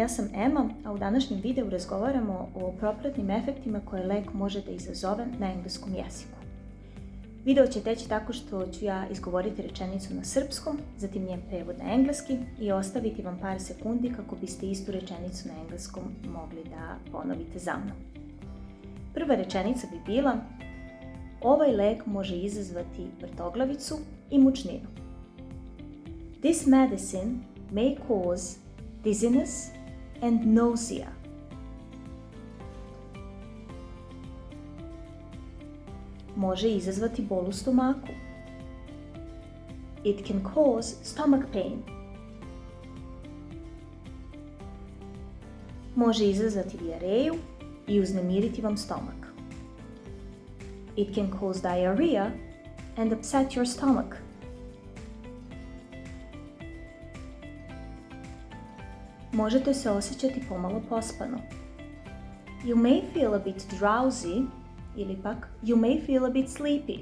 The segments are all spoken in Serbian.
ja sam Emma, a u današnjem videu razgovaramo o propratnim efektima koje lek može da izazove na engleskom jeziku. Video će teći tako što ću ja izgovoriti rečenicu na srpskom, zatim njen prevod na engleski i ostaviti vam par sekundi kako biste istu rečenicu na engleskom mogli da ponovite za mnom. Prva rečenica bi bila: ovaj lek može izazvati vrtoglavicu i mučninu. This medicine may cause dizziness and nausea. Može izazvati bol u stomaku. It can cause stomach pain. Može izazvati dijareju i uznemiriti vam stomak. It can cause diarrhea and upset your stomach. Možete se osjećati pomalo pospano. You may feel a bit drowsy ili pak you may feel a bit sleepy.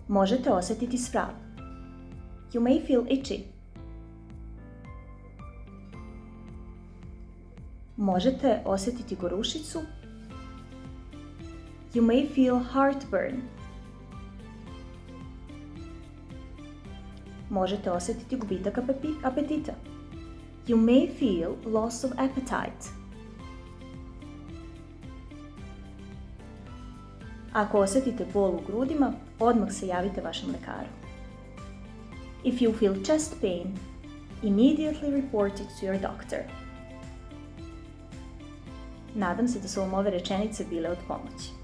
Možete osjetiti svrab. You may feel itchy. Možete osjetiti gorušicu. You may feel heartburn. Možete osjetiti gubitak apetita. You may feel loss of appetite. Ako osjetite bol u grudima, odmah se javite vašem lekaru. If you feel chest pain, immediately report it to your doctor. Nadam se da su vam ove rečenice bile od pomoći.